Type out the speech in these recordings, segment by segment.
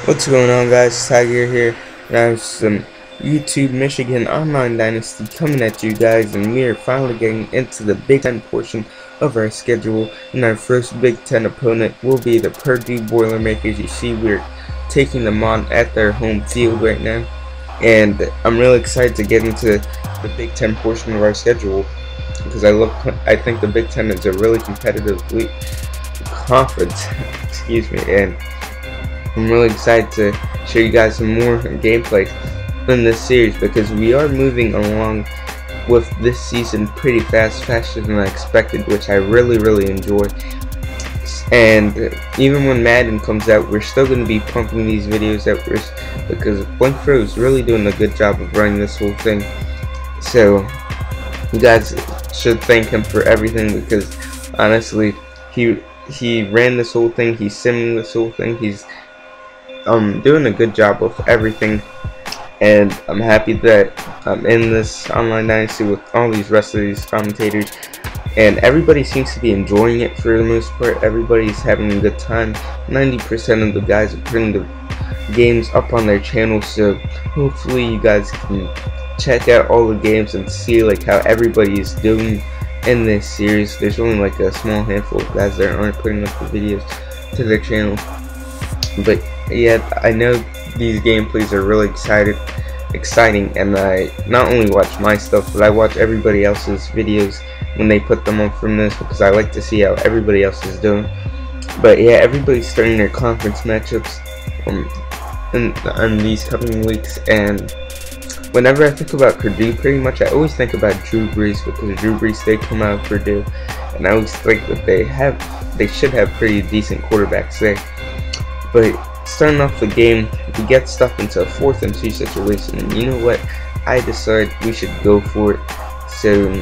What's going on, guys? Tiger here, and I have some YouTube Michigan Online Dynasty coming at you guys, and we are finally getting into the Big Ten portion of our schedule. And our first Big Ten opponent will be the Purdue Boilmakers. You see, we're taking them on at their home field right now, and I'm really excited to get into the Big Ten portion of our schedule because I think the Big Ten is a really competitive conference. Excuse me, and I'm really excited to show you guys some more gameplay in this series because we are moving along with this season pretty fast, faster than I expected, which I really enjoy. And even when Madden comes out, we're still going to be pumping these videos out because blinkFRO is really doing a good job of running this whole thing. So you guys should thank him for everything because honestly, he ran this whole thing, he's simming this whole thing, he's doing a good job of everything, and I'm happy that I'm in this online dynasty with all these rest of these commentators, and everybody seems to be enjoying it for the most part. Everybody's having a good time. 90% of the guys are putting the games up on their channel, so hopefully you guys can check out all the games and see like how everybody is doing in this series. There's only like a small handful of guys that aren't putting up the videos to their channel, but yeah, I know these gameplays are really exciting, and I not only watch my stuff, but I watch everybody else's videos when they put them up from this because I like to see how everybody else is doing. But yeah, everybody's starting their conference matchups in these coming weeks, and whenever I think about Purdue, pretty much I always think about Drew Brees because Drew Brees did come out of Purdue, and I always think that they should have pretty decent quarterbacks there. But starting off the game, we get stuck into a 4th and 2 situation, and you know what? I decided we should go for it. So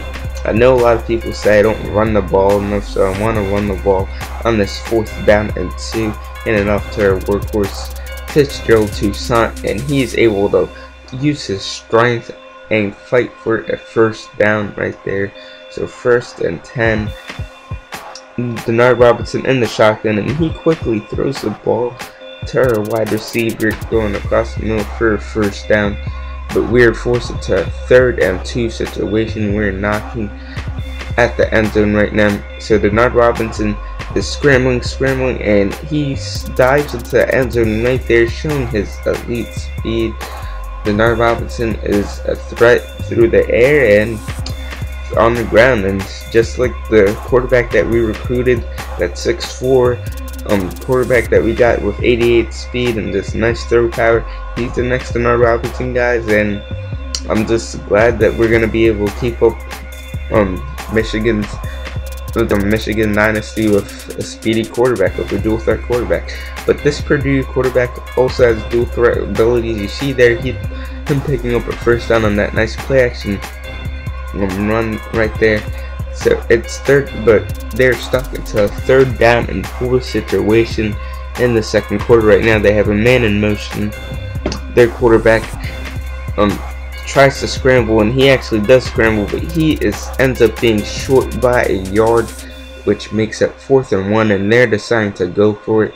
I know a lot of people say I don't run the ball enough, so I want to run the ball on this 4th down and 2, hand it off to our workhorse Fitzgerald Toussaint, and he's able to use his strength and fight for a 1st down right there. So 1st and 10. Denard Robinson in the shotgun, and he quickly throws the ball to our wide receiver going across the middle for a 1st down, but we're forced into a 3rd and 2 situation. We're knocking at the end zone right now, so Denard Robinson is scrambling, and he dives into the end zone right there, showing his elite speed. Denard Robinson is a threat through the air and on the ground, and just like the quarterback that we recruited, that 6'4" quarterback that we got with 88 speed and this nice throw power, he's the next Denard Robinson, guys, and I'm just glad that we're gonna be able to keep up Michigan Dynasty with a speedy quarterback, with a dual threat quarterback. But this Purdue quarterback also has dual threat abilities. You see there, him picking up a 1st down on that nice play action run right there. So it's 3rd, but they're stuck into a 3rd down and 4 situation in the 2nd quarter right now. They have a man in motion. Their quarterback tries to scramble, and he actually does scramble, but he ends up being short by a yard, which makes it 4th and 1, and they're deciding to go for it.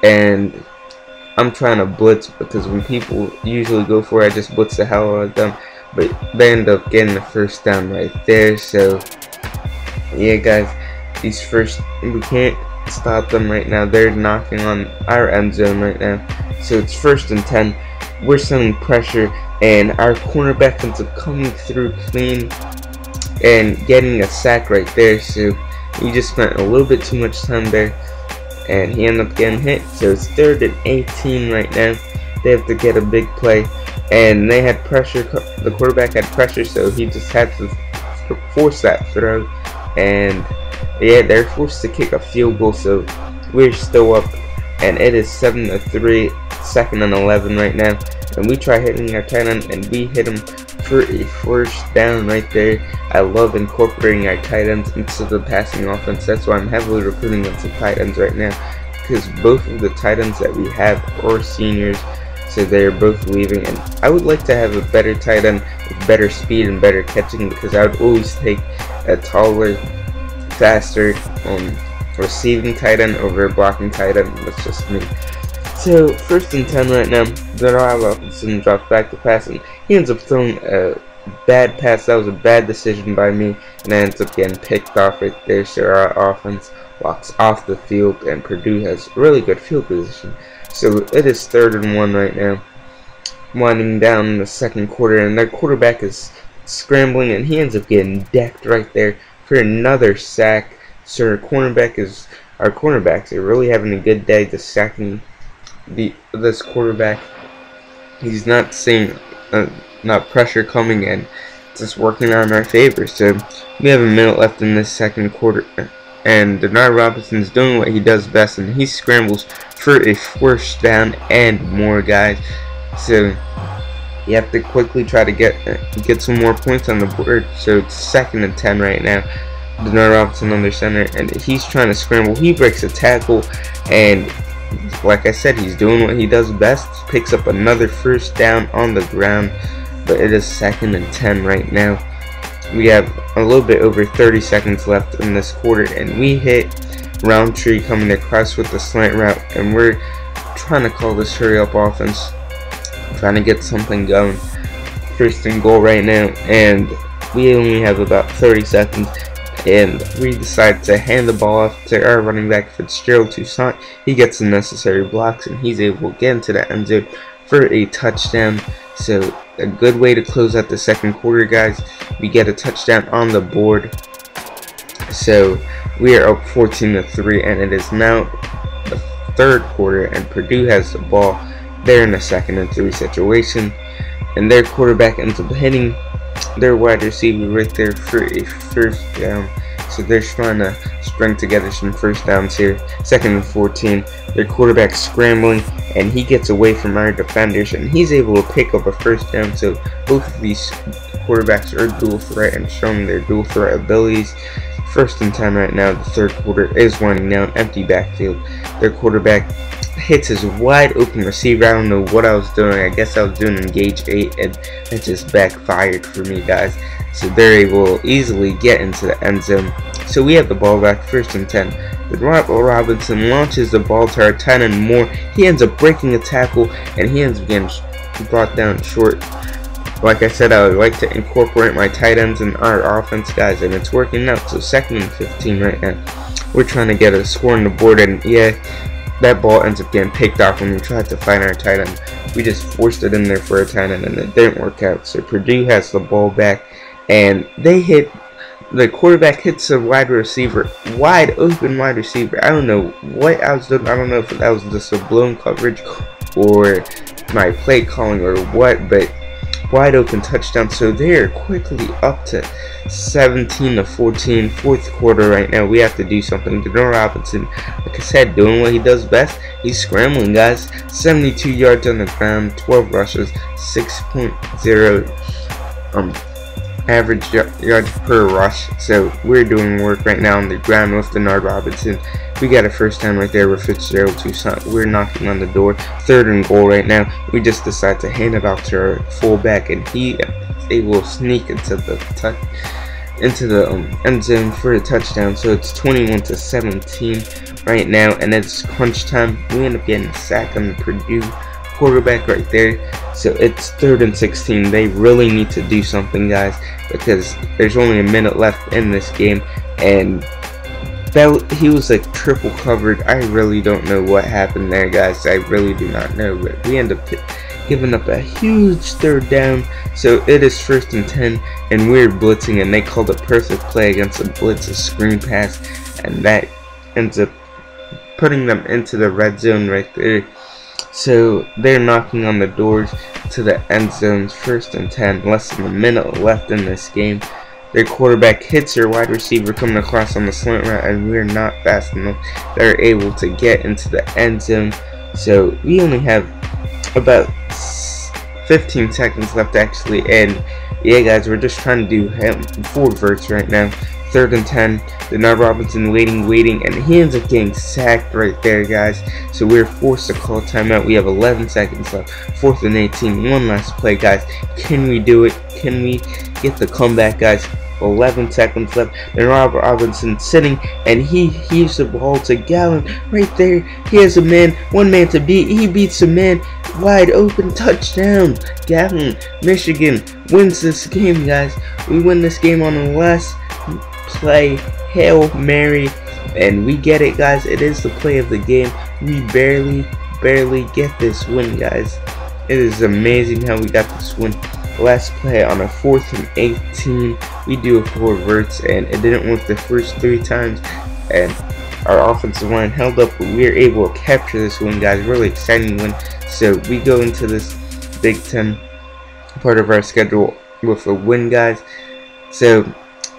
And I'm trying to blitz because when people usually go for it, I just blitz the hell out of them, but they end up getting the 1st down right there. So yeah, guys, we can't stop them right now. They're knocking on our end zone right now, so it's 1st and 10. We're sending pressure, and our cornerback ends up coming through clean and getting a sack right there. So he just spent a little bit too much time there, and he ended up getting hit. So it's 3rd and 18 right now. They have to get a big play, and they had pressure. The quarterback had pressure, so he just had to force that throw, and yeah, they're forced to kick a field goal. So we're still up, and it is 7-3, 2nd and 11 right now, and we try hitting our tight end, and we hit him for a 1st down right there. I love incorporating our tight ends into the passing offense. That's why I'm heavily recruiting them to tight ends right now, because both of the tight ends that we have are seniors, so they're both leaving, and I would like to have a better tight end with better speed and better catching, because I would always take a taller, faster receiving tight end over a blocking tight end. That's just me. So, 1st and 10 right now. Denard Robinson drops back to pass, and he ends up throwing a bad pass. That was a bad decision by me, and that ends up getting picked off right there. So our offense walks off the field, and Purdue has really good field position. So it is 3rd and 1 right now, winding down in the 2nd quarter, and their quarterback is scrambling, and he ends up getting decked right there for another sack. So our cornerbacks are really having a good day, just sacking this quarterback. He's not seeing not pressure coming in, just working on our favor. So we have a minute left in this 2nd quarter, and Denard Robinson's doing what he does best, and he scrambles for a 1st down and more, guys. So you have to quickly try to get some more points on the board. So it's 2nd and 10 right now. Denard Robinson under center, and he's trying to scramble. He breaks a tackle, and like I said, he's doing what he does best. Picks up another 1st down on the ground, but it is 2nd and 10 right now. We have a little bit over 30 seconds left in this quarter, and we hit Roundtree coming across with the slant route, and we're trying to call this hurry up offense, trying to get something going. 1st and goal right now, and we only have about 30 seconds. And we decide to hand the ball off to our running back Fitzgerald Toussaint. He gets the necessary blocks, and he's able to get into the end zone for a touchdown. So a good way to close out the 2nd quarter, guys. We get a touchdown on the board. So we are up 14-3, and it is now the 3rd quarter, and Purdue has the ball. They're in a 2nd and 3 situation, and their quarterback ends up hitting their wide receiver right there for a 1st down. So they're trying to string together some 1st downs here. 2nd and 14. Their quarterback scrambling, and he gets away from our defenders, and he's able to pick up a 1st down. So both of these quarterbacks are dual threat and showing their dual threat abilities. 1st and 10 right now. The 3rd quarter is winding down. Empty backfield. Their quarterback hits his wide open receiver. I don't know what I was doing. I guess I was doing engage 8, and it just backfired for me, guys. So they're able to easily get into the end zone. So we have the ball back, 1st and 10. Denard Robinson launches the ball to our tight end Moore. He ends up breaking a tackle, and he ends up getting brought down short. Like I said, I would like to incorporate my tight ends in our offense, guys, and it's working out. So 2nd and 15 right now. We're trying to get a score on the board, and yeah, that ball ends up getting picked off when we tried to find our tight end. We just forced it in there for a tight end, and it didn't work out. So Purdue has the ball back, and the quarterback hits a wide open wide receiver. I don't know what I was doing. I don't know if that was just a blown coverage or my play calling or what, but wide open touchdown. So they're quickly up to 17-14, 4th quarter right now. We have to do something. Denard Robinson, like I said, doing what he does best. He's scrambling, guys. 72 yards on the ground, 12 rushes, 6.0 average yards per rush. So we're doing work right now on the ground with Denard Robinson. We got a 1st down right there with Fitzgerald Toussaint. We're knocking on the door. 3rd and goal right now. We just decide to hand it off to our fullback, and he will sneak into the end zone for a touchdown. So it's 21-17 right now, and it's crunch time. We end up getting a sack on the Purdue quarterback right there. So it's 3rd and 16. They really need to do something, guys, because there's only a minute left in this game, and he was like triple covered. I really don't know what happened there, guys. I really do not know, but we end up giving up a huge 3rd down. So it is 1st and 10, and we're blitzing, and they called a perfect play against a blitz, a screen pass, and that ends up putting them into the red zone right there. So they're knocking on the doors to the end zones. 1st and 10, less than a minute left in this game. Their quarterback hits their wide receiver coming across on the slant route, and we're not fast enough. They're able to get into the end zone. So we only have about 15 seconds left, actually, and yeah, guys, we're just trying to do forward verts right now. 3rd and 10. Denard Robinson waiting, and he ends up getting sacked right there, guys. So we're forced to call timeout. We have 11 seconds left. 4th and 18. One last play, guys. Can we do it? Can we get the comeback, guys? 11 seconds left. Denard Robinson sitting, and he heaves the ball to Gallon. Right there, he has a man, one man to beat. He beats a man, wide open, touchdown. Gallon, Michigan wins this game, guys. We win this game on the last play, Hail Mary, and we get it, guys. It is the play of the game. We barely get this win, guys. It is amazing how we got this win. Last play on a 4th and 18, we do a 4 verts, and it didn't work the first 3 times, and our offensive line held up, but we were able to capture this win, guys. Really exciting win. So we go into this Big Ten part of our schedule with a win, guys. So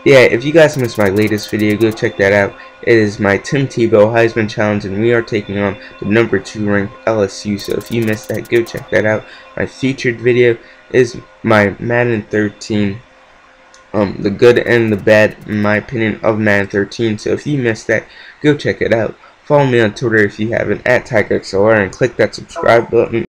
yeah, if you guys missed my latest video, go check that out. It is my Tim Tebow Heisman Challenge, and we are taking on the number 2 ranked LSU. So if you missed that, go check that out. My featured video is my Madden 13, the good and the bad, in my opinion, of Madden 13. So if you missed that, go check it out. Follow me on Twitter if you haven't, at dukethakilla, and click that subscribe button.